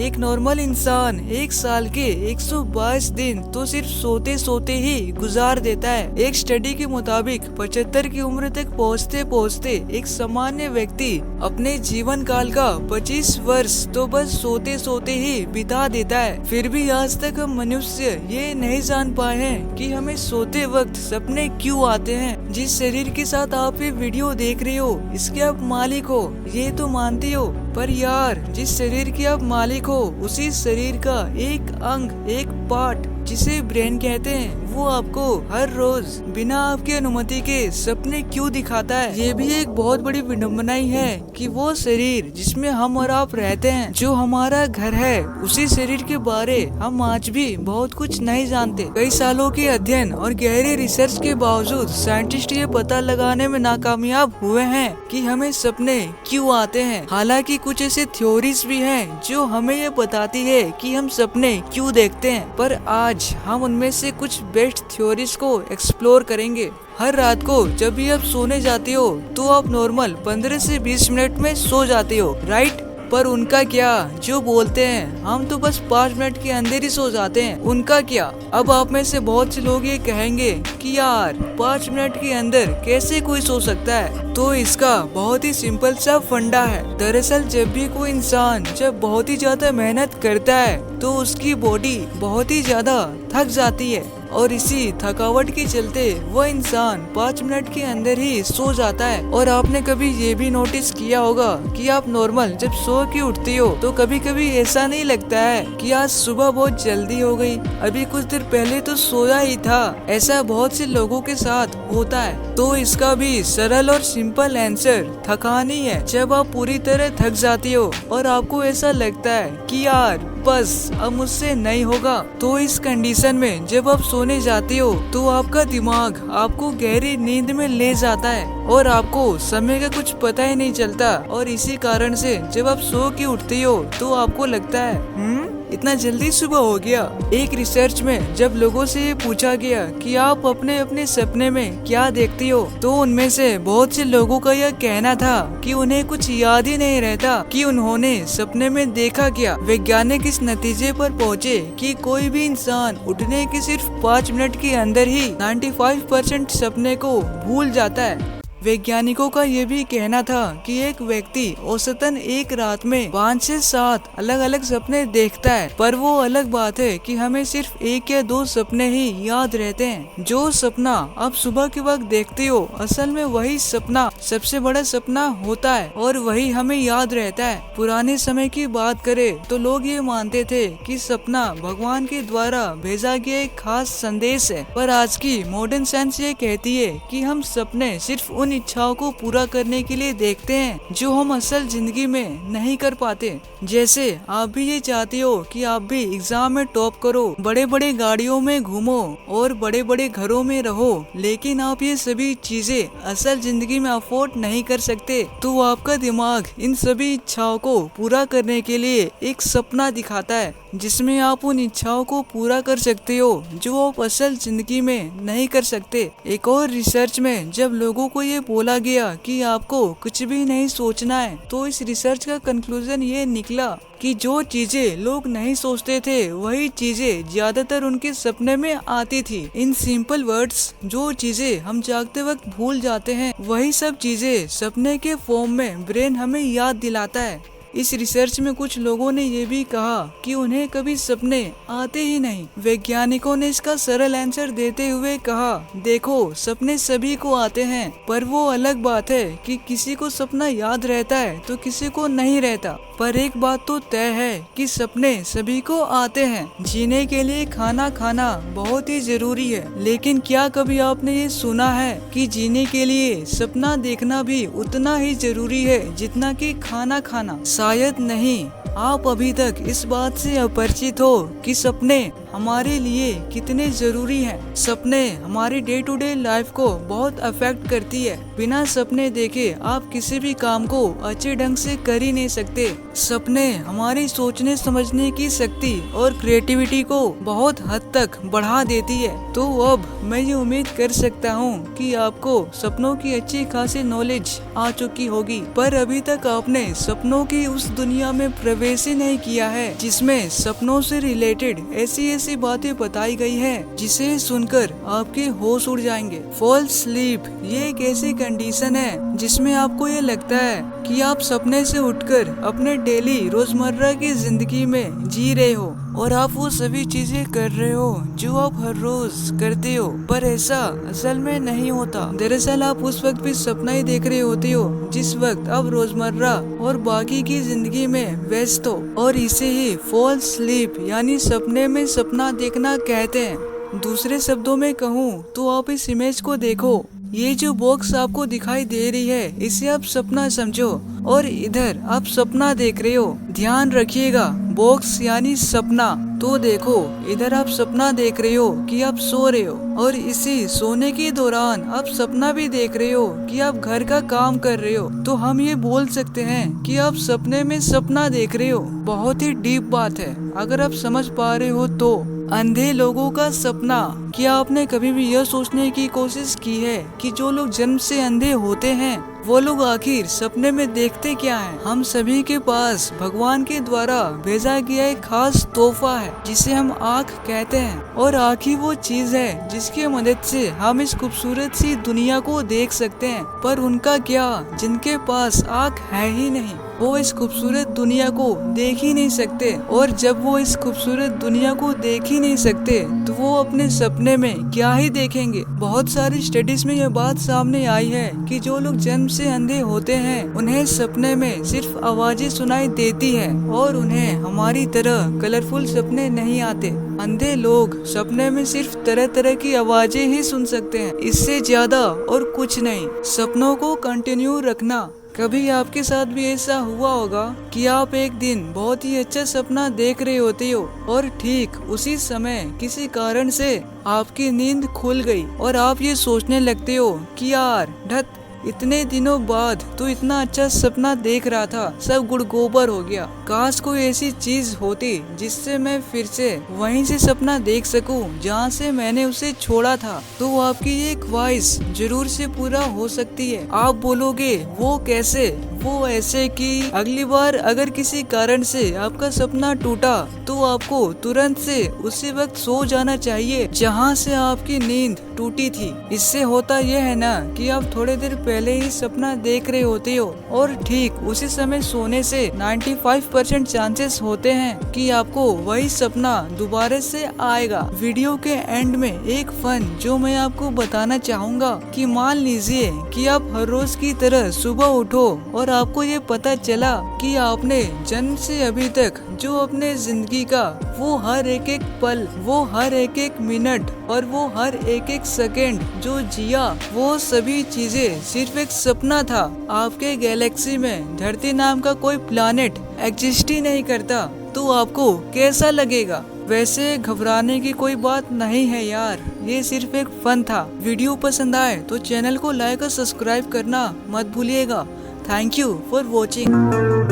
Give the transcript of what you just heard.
एक नॉर्मल इंसान 1 साल के 122 दिन तो सिर्फ सोते सोते ही गुजार देता है। एक स्टडी के मुताबिक 75 की उम्र तक पहुँचते पहुँचते एक सामान्य व्यक्ति अपने जीवन काल का 25 वर्ष तो बस सोते सोते ही बिता देता है। फिर भी आज तक हम मनुष्य ये नहीं जान पाए हैं कि हमें सोते वक्त सपने क्यों आते हैं। जिस शरीर के साथ आप ये वीडियो देख रहे हो इसके आप मालिक हो, ये तो मानते हो, पर यार जिस शरीर के आप मालिक हो उसी शरीर का एक अंग, एक पार्ट जिसे ब्रेन कहते हैं, वो आपको हर रोज बिना आपकी अनुमति के सपने क्यों दिखाता है। ये भी एक बहुत बड़ी विडम्बना ही है कि वो शरीर जिसमें हम और आप रहते हैं, जो हमारा घर है, उसी शरीर के बारे हम आज भी बहुत कुछ नहीं जानते। कई सालों के अध्ययन और गहरे रिसर्च के बावजूद साइंटिस्ट ये पता लगाने में नाकामयाब हुए हैं कि हमें सपने क्यों आते हैं। हालांकि कुछ ऐसे थ्योरीज भी हैं जो हमें ये बताती है कि हम सपने क्यों देखते हैं, पर आज हम उनमें से कुछ बेस्ट थ्योरीज को एक्सप्लोर करेंगे। हर रात को जब भी आप सोने जाते हो तो आप नॉर्मल 15 से 20 मिनट में सो जाते हो, राइट? पर उनका क्या जो बोलते हैं हम तो बस 5 मिनट के अंदर ही सो जाते हैं, उनका क्या? अब आप में से बहुत से लोग ये कहेंगे कि यार 5 मिनट के अंदर कैसे कोई सो सकता है? तो इसका बहुत ही सिंपल सा फंडा है। दरअसल जब भी कोई इंसान जब बहुत ही ज्यादा मेहनत करता है तो उसकी बॉडी बहुत ही ज्यादा थक जाती है और इसी थकावट के चलते वह इंसान 5 मिनट के अंदर ही सो जाता है। और आपने कभी ये भी नोटिस किया होगा कि आप नॉर्मल जब सो के उठते हो तो कभी कभी ऐसा नहीं लगता है कि आज सुबह बहुत जल्दी हो गई, अभी कुछ देर पहले तो सोया ही था। ऐसा बहुत से लोगों के साथ होता है। तो इसका भी सरल और सिंपल आंसर थकान ही है। जब आप पूरी तरह थक जाते हो और आपको ऐसा लगता है कि यार बस अब मुझसे नहीं होगा, तो इस कंडीशन में जब आप सोने जाते हो तो आपका दिमाग आपको गहरी नींद में ले जाता है और आपको समय का कुछ पता ही नहीं चलता। और इसी कारण से जब आप सो के उठते हो तो आपको लगता है इतना जल्दी सुबह हो गया। एक रिसर्च में जब लोगों से ये पूछा गया कि आप अपने अपने सपने में क्या देखते हो, तो उनमें से बहुत से लोगों का यह कहना था कि उन्हें कुछ याद ही नहीं रहता कि उन्होंने सपने में देखा क्या। वैज्ञानिक इस नतीजे पर पहुँचे कि कोई भी इंसान उठने के सिर्फ 5 मिनट के अंदर ही 95% सपने को भूल जाता है। वैज्ञानिकों का ये भी कहना था कि एक व्यक्ति औसतन एक रात में 5 से 7 अलग अलग सपने देखता है, पर वो अलग बात है कि हमें सिर्फ 1 या 2 सपने ही याद रहते हैं। जो सपना आप सुबह के वक्त देखते हो असल में वही सपना सबसे बड़ा सपना होता है और वही हमें याद रहता है। पुराने समय की बात करें तो लोग ये मानते थे कि सपना भगवान के द्वारा भेजा गया एक खास संदेश है, पर आज की मॉडर्न साइंस ये कहती है कि हम सपने सिर्फ उन इच्छाओं को पूरा करने के लिए देखते हैं जो हम असल जिंदगी में नहीं कर पाते। जैसे आप भी ये चाहते हो कि आप भी एग्जाम में टॉप करो, बड़े बड़े गाड़ियों में घूमो और बड़े बड़े घरों में रहो, लेकिन आप ये सभी चीजें असल जिंदगी में अफोर्ड नहीं कर सकते, तो आपका दिमाग इन सभी इच्छाओं को पूरा करने के लिए एक सपना दिखाता है जिसमें आप उन इच्छाओं को पूरा कर सकते हो जो आप असल जिंदगी में नहीं कर सकते। एक और रिसर्च में जब लोगों को ये बोला गया कि आपको कुछ भी नहीं सोचना है, तो इस रिसर्च का कंक्लूजन ये निकला कि जो चीजें लोग नहीं सोचते थे वही चीजें ज्यादातर उनके सपने में आती थी। इन सिंपल वर्ड्स, जो चीजें हम जागते वक्त भूल जाते हैं वही सब चीजें सपने के फॉर्म में ब्रेन हमें याद दिलाता है। इस रिसर्च में कुछ लोगों ने ये भी कहा कि उन्हें कभी सपने आते ही नहीं। वैज्ञानिकों ने इसका सरल आंसर देते हुए कहा, देखो सपने सभी को आते हैं, पर वो अलग बात है कि किसी को सपना याद रहता है तो किसी को नहीं रहता। पर एक बात तो तय है कि सपने सभी को आते हैं। जीने के लिए खाना खाना बहुत ही जरूरी है, लेकिन क्या कभी आपने ये सुना है कि जीने के लिए सपना देखना भी उतना ही जरूरी है जितना कि खाना खाना? शायद नहीं। आप अभी तक इस बात से अपरिचित हो कि सपने हमारे लिए कितने जरूरी हैं। सपने हमारी डे टू डे लाइफ को बहुत अफेक्ट करती है। बिना सपने देखे आप किसी भी काम को अच्छे ढंग से कर ही नहीं सकते। सपने हमारी सोचने समझने की शक्ति और क्रिएटिविटी को बहुत हद तक बढ़ा देती है। तो अब मैं ये उम्मीद कर सकता हूँ कि आपको सपनों की अच्छी खासी नॉलेज आ चुकी होगी, पर अभी तक आपने सपनों की उस दुनिया में प्रवेश ही नहीं किया है जिसमें सपनों से रिलेटेड ऐसी ऐसी बातें बताई गई है जिसे सुनकर आपके होश उड़ जाएंगे। फॉल्स स्लीप ये एक ऐसी कंडीशन है जिसमें आपको ये लगता है कि आप सपने से उठकर अपने डेली रोजमर्रा की जिंदगी में जी रहे हो और आप वो सभी चीजें कर रहे हो जो आप हर रोज करते हो, पर ऐसा असल में नहीं होता। दरअसल आप उस वक्त भी सपना ही देख रहे होते हो जिस वक्त आप रोजमर्रा और बाकी की जिंदगी में व्यस्त हो, और इसे ही फॉल्स स्लीप यानी सपने में सपना देखना कहते हैं। दूसरे शब्दों में कहूँ तो आप इस इमेज को देखो, ये जो बॉक्स आपको दिखाई दे रही है इसे आप सपना समझो और इधर आप सपना देख रहे हो। ध्यान रखिएगा, बॉक्स यानी सपना। तो देखो इधर आप सपना देख रहे हो कि आप सो रहे हो, और इसी सोने के दौरान आप सपना भी देख रहे हो कि आप घर का काम कर रहे हो। तो हम ये बोल सकते हैं कि आप सपने में सपना देख रहे हो। बहुत ही डीप बात है, अगर आप समझ पा रहे हो तो। अंधे लोगों का सपना। क्या आपने कभी भी यह सोचने की कोशिश की है कि जो लोग जन्म से अंधे होते हैं वो लोग आखिर सपने में देखते क्या हैं? हम सभी के पास भगवान के द्वारा भेजा गया एक खास तोहफा है जिसे हम आँख कहते हैं, और आँख ही वो चीज है जिसकी मदद से हम इस खूबसूरत सी दुनिया को देख सकते हैं। पर उनका क्या जिनके पास आँख है ही नहीं, वो इस खूबसूरत दुनिया को देख ही नहीं सकते, और जब वो इस खूबसूरत दुनिया को देख ही नहीं सकते तो वो अपने सपने में क्या ही देखेंगे। बहुत सारी स्टडीज में यह बात सामने आई है कि जो लोग जन्म से अंधे होते हैं उन्हें सपने में सिर्फ आवाजें सुनाई देती है और उन्हें हमारी तरह कलरफुल सपने नहीं आते। अंधे लोग सपने में सिर्फ तरह तरह की आवाजें ही सुन सकते हैं, इससे ज्यादा और कुछ नहीं। सपनों को कंटिन्यू रखना। कभी आपके साथ भी ऐसा हुआ होगा कि आप एक दिन बहुत ही अच्छा सपना देख रहे होते हो और ठीक उसी समय किसी कारण से आपकी नींद खुल गई और आप ये सोचने लगते हो कि यार ढट, इतने दिनों बाद तो इतना अच्छा सपना देख रहा था, सब गुड़ गोबर हो गया। काश कोई ऐसी चीज होती जिससे मैं फिर से वहीं से सपना देख सकूं जहां से मैंने उसे छोड़ा था। तो आपकी ये ख्वाहिश जरूर से पूरा हो सकती है। आप बोलोगे वो कैसे? वो ऐसे कि अगली बार अगर किसी कारण से आपका सपना टूटा तो आपको तुरंत से उसी वक्त सो जाना चाहिए जहां से आपकी नींद टूटी थी। इससे होता यह है ना कि आप थोड़ी देर पहले ही सपना देख रहे होते हो और ठीक उसी समय सोने से 95% चांसेस होते हैं कि आपको वही सपना दोबारा से आएगा। वीडियो के एंड में एक फन जो मैं आपको बताना चाहूँगा कि मान लीजिए कि आप हर रोज की तरह सुबह उठो और आपको ये पता चला कि आपने जन्म से अभी तक जो अपने जिंदगी का वो हर एक एक पल, वो हर एक एक मिनट और वो हर एक एक सेकेंड जो जिया, वो सभी चीजें सिर्फ एक सपना था। आपके गैलेक्सी में धरती नाम का कोई प्लैनेट एग्जिस्ट ही नहीं करता, तो आपको कैसा लगेगा? वैसे घबराने की कोई बात नहीं है यार, ये सिर्फ एक फन था। वीडियो पसंद आए तो चैनल को लाइक और सब्सक्राइब करना मत भूलिएगा। Thank you for watching.